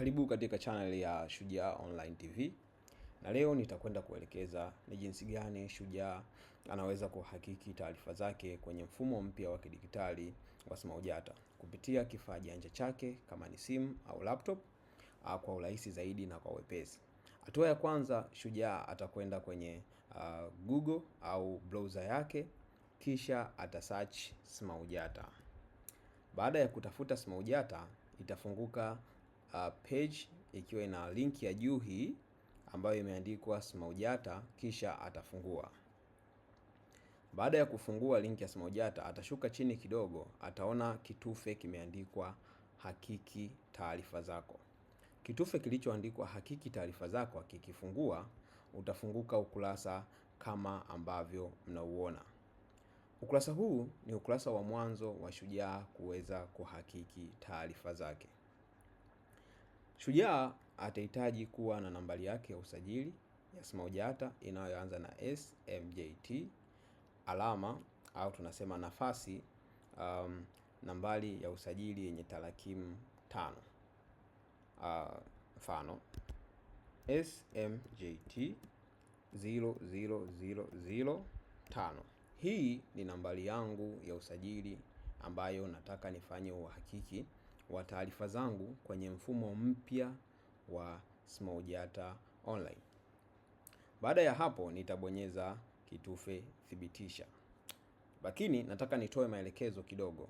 Karibu katika channel ya Shujaa Online TV, na leo nitakwenda kuelekeza ni jinsi gani shujaa anaweza kuhakiki taarifa zake kwenye mfumo mpya wa kidigitali wa SMAUJATA kupitia kifaa janja chake kama ni simu au laptop kwa urahisi zaidi na kwa wepesi. Hatua ya kwanza, shujaa atakwenda kwenye Google au browser yake, kisha atasearch SMAUJATA. Baada ya kutafuta SMAUJATA, itafunguka page ikiwa ina link ya juu hii ambayo imeandikwa SMAUJATA, kisha atafungua. Baada ya kufungua link ya SMAUJATA, atashuka chini kidogo, ataona kitufe kimeandikwa hakiki taarifa zako. Kitufe kilichoandikwa hakiki taarifa zako kikifungua, utafunguka ukurasa kama ambavyo mnauona. Ukurasa huu ni ukurasa wa mwanzo wa shujaa kuweza kuhakiki taarifa zake. Shujaa atahitaji kuwa na nambari yake ya usajili ya SMAUJATA inayoanza na SMJT, alama au tunasema nafasi, nambari ya usajili yenye tarakimu 5. Mfano SMJT 00005. Hii ni nambari yangu ya usajili ambayo nataka nifanye uhakiki wa taarifa zangu kwenye mfumo mpya wa SMAUJATA Online. Baada ya hapo nitabonyeza kitufe thibitisha. Lakini nataka nitoe maelekezo kidogo.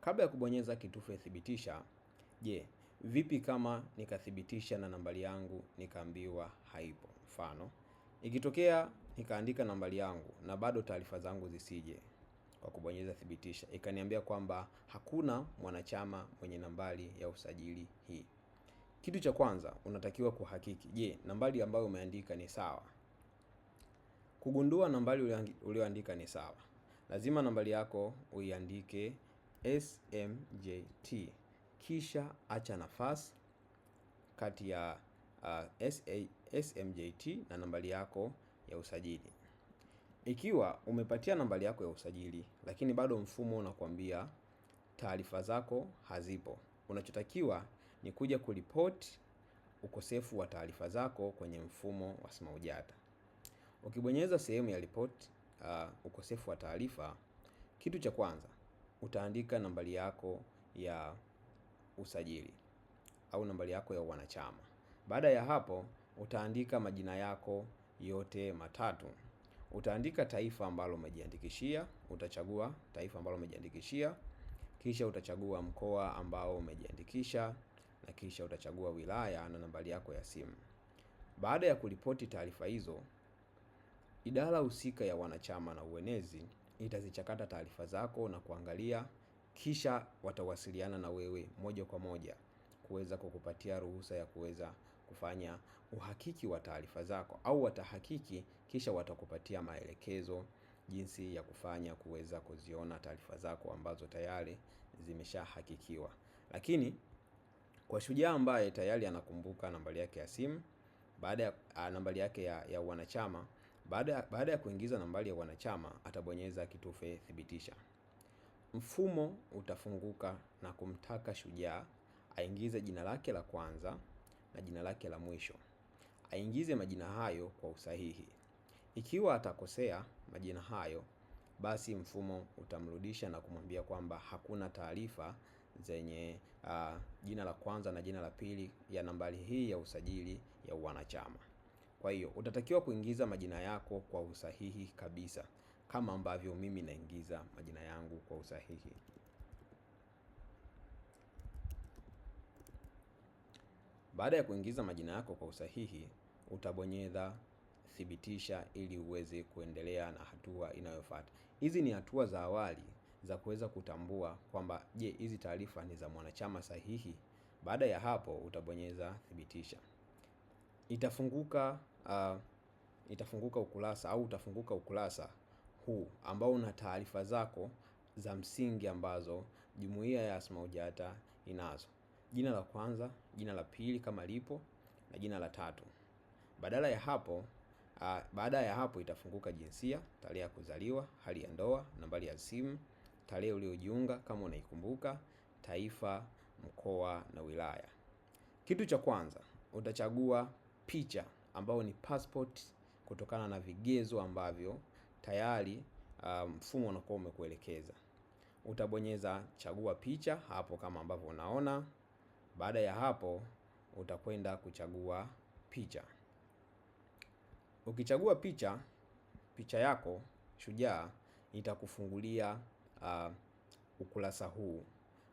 Kabla ya kubonyeza kitufe thibitisha, vipi kama nikathibitisha na nambari yangu nikaambiwa haipo? Mfano, ikitokea nikaandika nambari yangu na bado taarifa zangu zisije kwa kubonyeza thibitisha, ikaniambia kwamba hakuna mwanachama mwenye nambari ya usajili hii. Kitu cha kwanza unatakiwa kuhakiki, nambari ambayo umeandika ni sawa. Kugundua nambari ulioandika ni sawa, lazima nambari yako uiandike SMJT, kisha acha nafasi kati ya SMJT na nambari yako ya usajili. Ikiwa umepatia nambari yako ya usajili lakini bado mfumo unakwambia taarifa zako hazipo, unachotakiwa ni kuja kuripoti ukosefu wa taarifa zako kwenye mfumo wa SMAUJATA. Ukibonyeza sehemu ya report ukosefu wa taarifa, kitu cha kwanza utaandika nambari yako ya usajili au nambari yako ya wanachama. Baada ya hapo utaandika majina yako yote matatu. Utaandika taifa ambalo umejiandikishia, utachagua taifa ambalo umejiandikishia, kisha utachagua mkoa ambao umejiandikisha, na kisha utachagua wilaya na nambari yako ya simu. Baada ya kuripoti taarifa hizo, idara husika ya wanachama na uenezi itazichakata taarifa zako na kuangalia, kisha watawasiliana na wewe moja kwa moja kuweza kukupatia ruhusa ya kuweza kufanya uhakiki wa taarifa zako, au watahakiki kisha watakupatia maelekezo jinsi ya kufanya kuweza kuziona taarifa zako ambazo tayari zimeshahakikiwa. Lakini kwa shujaa ambaye tayari anakumbuka nambari yake ya simu, baada ya nambari yake ya wanachama, baada ya kuingiza nambari ya wanachama atabonyeza kitufe thibitisha. Mfumo utafunguka na kumtaka shujaa aingize jina lake la kwanza na jina lake la mwisho. Aingize majina hayo kwa usahihi. Ikiwa atakosea majina hayo, basi mfumo utamrudisha na kumwambia kwamba hakuna taarifa zenye jina la kwanza na jina la pili ya nambari hii ya usajili ya wanachama. Kwa hiyo utatakiwa kuingiza majina yako kwa usahihi kabisa, kama ambavyo mimi naingiza majina yangu kwa usahihi. Baada ya kuingiza majina yako kwa usahihi, utabonyeza thibitisha ili uweze kuendelea na hatua inayofuata. Hizi ni hatua za awali za kuweza kutambua kwamba hizi taarifa ni za mwanachama sahihi. Baada ya hapo utabonyeza thibitisha. Itafunguka ukurasa au utafunguka ukurasa huu ambao una taarifa zako za msingi ambazo jumuiya ya SMAUJATA inazo: jina la kwanza, jina la pili kama lipo, na jina la tatu. Baada ya hapo itafunguka jinsia, tarehe ya kuzaliwa, hali ya ndoa, nambari ya simu, tarehe uliojiunga kama unaikumbuka, taifa, mkoa na wilaya. Kitu cha kwanza utachagua picha ambayo ni passport kutokana na vigezo ambavyo tayari mfumo unakuwa umekuelekeza. Utabonyeza chagua picha hapo kama ambavyo unaona. Baada ya hapo utakwenda kuchagua picha. Ukichagua picha yako Shujaa itakufungulia ukurasa huu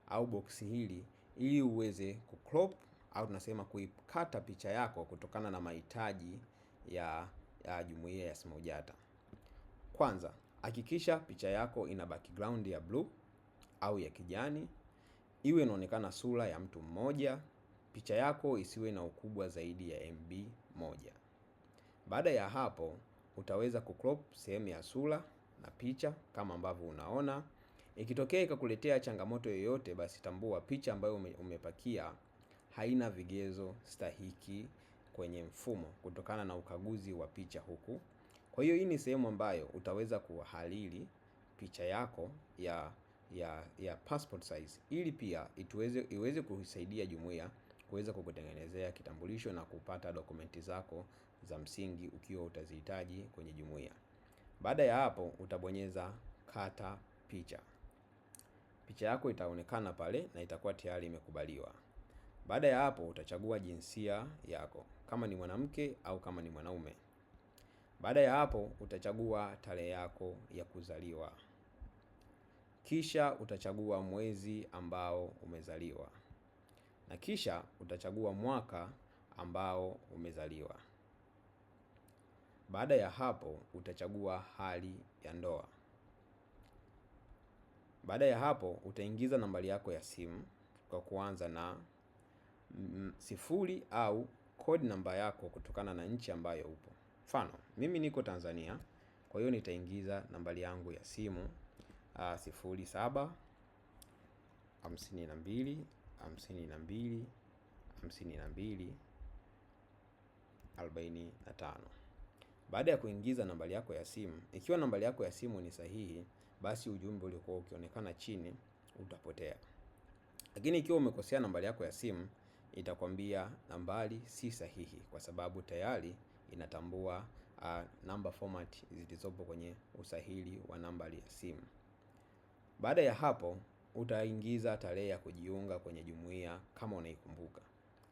au boksi hili ili uweze kucrop au tunasema kuikata picha yako kutokana na mahitaji ya jumuiya ya SMAUJATA. Kwanza, hakikisha picha yako ina background ya blue au ya kijani, iwe inaonekana sura ya mtu mmoja, picha yako isiwe na ukubwa zaidi ya MB 1. Baada ya hapo, utaweza kucrop sehemu ya sura na picha kama ambavyo unaona. Ikitokea ikakuletea changamoto yoyote, basi tambua picha ambayo umepakia haina vigezo stahiki kwenye mfumo kutokana na ukaguzi wa picha huku. Kwa hiyo hii ni sehemu ambayo utaweza kuhariri picha yako ya passport size ili pia iweze kusaidia jumuiya kuweza kukutengenezea kitambulisho na kupata dokumenti zako za msingi ukiwa utazihitaji kwenye jumuiya. Baada ya hapo utabonyeza kata picha. Picha yako itaonekana pale na itakuwa tayari imekubaliwa. Baada ya hapo utachagua jinsia yako kama ni mwanamke au kama ni mwanaume. Baada ya hapo utachagua tarehe yako ya kuzaliwa. Kisha utachagua mwezi ambao umezaliwa. Na kisha utachagua mwaka ambao umezaliwa. Baada ya hapo utachagua hali ya ndoa. Baada ya hapo utaingiza nambari yako ya simu kwa kuanza na 0 au code namba yako kutokana na nchi ambayo upo. Mfano, mimi niko Tanzania, kwa hiyo nitaingiza nambari yangu ya simu 07 52 52 52 45. Baada ya kuingiza nambari yako ya simu, ikiwa nambari yako ya simu ni sahihi, basi ujumbe uliokuwa ukionekana chini utapotea. Lakini ikiwa umekosea nambari yako ya simu, itakwambia nambari si sahihi kwa sababu tayari inatambua number format zilizopo kwenye usahili wa nambari ya simu. Baada ya hapo utaingiza tarehe ya kujiunga kwenye jumuiya kama unaikumbuka.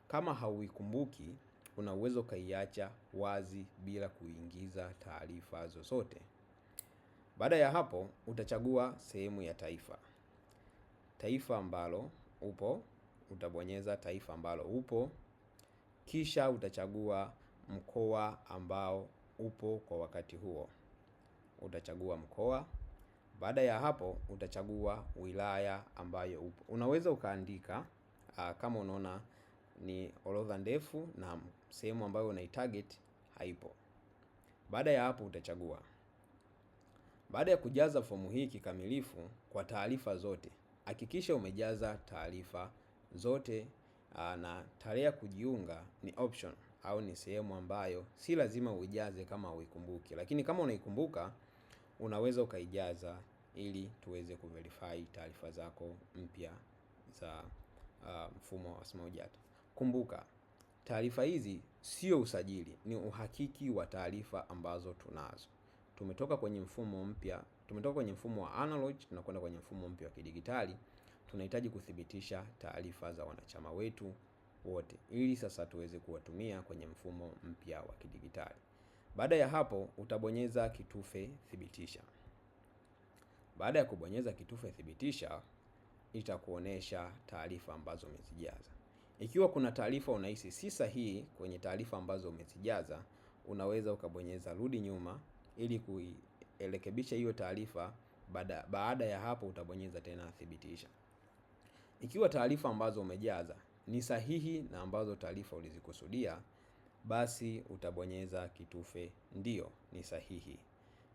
Kama hauikumbuki, una uwezo kaiacha wazi bila kuingiza taarifa zozote. Baada ya hapo utachagua sehemu ya taifa. Taifa ambalo upo, utabonyeza taifa ambalo upo. Kisha utachagua mkoa ambao upo kwa wakati huo. Utachagua mkoa. Baada ya hapo utachagua wilaya ambayo upo. Unaweza ukaandika kama unaona ni orodha ndefu na sehemu ambayo unaitarget haipo. Baada ya hapo utachagua. Baada ya kujaza fomu hii kikamilifu kwa taarifa zote, hakikisha umejaza taarifa zote na tarehe ya kujiunga ni option au ni sehemu ambayo si lazima uijaze kama uikumbuki. Lakini kama unaikumbuka unaweza ukaijaza ili tuweze kuverify taarifa zako mpya za mfumo wa SMAUJATA. Kumbuka, taarifa hizi sio usajili, ni uhakiki wa taarifa ambazo tunazo. Tumetoka kwenye mfumo mpya, tumetoka kwenye mfumo wa analog tunakwenda kwenye mfumo mpya wa kidigitali. Tunahitaji kuthibitisha taarifa za wanachama wetu wote ili sasa tuweze kuwatumia kwenye mfumo mpya wa kidigitali. Baada ya hapo utabonyeza kitufe thibitisha. Baada ya kubonyeza kitufe thibitisha, itakuonesha taarifa ambazo umezijaza. Ikiwa kuna taarifa unahisi si sahihi kwenye taarifa ambazo umezijaza, unaweza ukabonyeza rudi nyuma ili kuirekebisha hiyo taarifa. Baada ya hapo utabonyeza tena thibitisha. Ikiwa taarifa ambazo umejaza ni sahihi na ambazo taarifa ulizikusudia, basi utabonyeza kitufe ndio ni sahihi.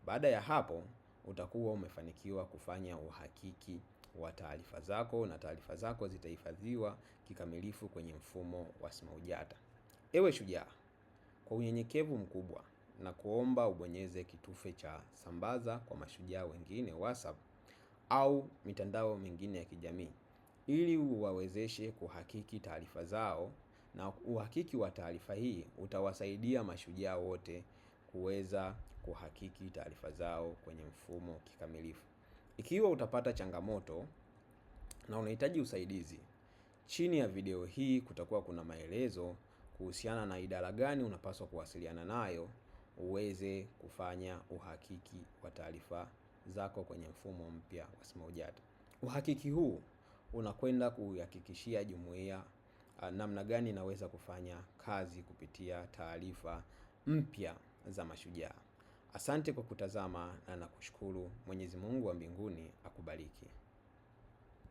Baada ya hapo utakuwa umefanikiwa kufanya uhakiki wa taarifa zako na taarifa zako zitahifadhiwa kikamilifu kwenye mfumo wa SMAUJATA. Ewe shujaa, kwa unyenyekevu mkubwa na kuomba ubonyeze kitufe cha sambaza kwa mashujaa wengine WhatsApp au mitandao mingine ya kijamii ili uwawezeshe kuhakiki taarifa zao na uhakiki wa taarifa hii utawasaidia mashujaa wote kuweza kuhakiki taarifa zao kwenye mfumo kikamilifu. Ikiwa utapata changamoto na unahitaji usaidizi, chini ya video hii kutakuwa kuna maelezo kuhusiana na idara gani unapaswa kuwasiliana nayo uweze kufanya uhakiki wa taarifa zako kwenye mfumo mpya wa SMAUJATA. Uhakiki huu unakwenda kuihakikishia jumuiya namna gani inaweza kufanya kazi kupitia taarifa mpya za mashujaa. Asante kwa kutazama na nakushukuru. Mwenyezi Mungu wa mbinguni akubariki.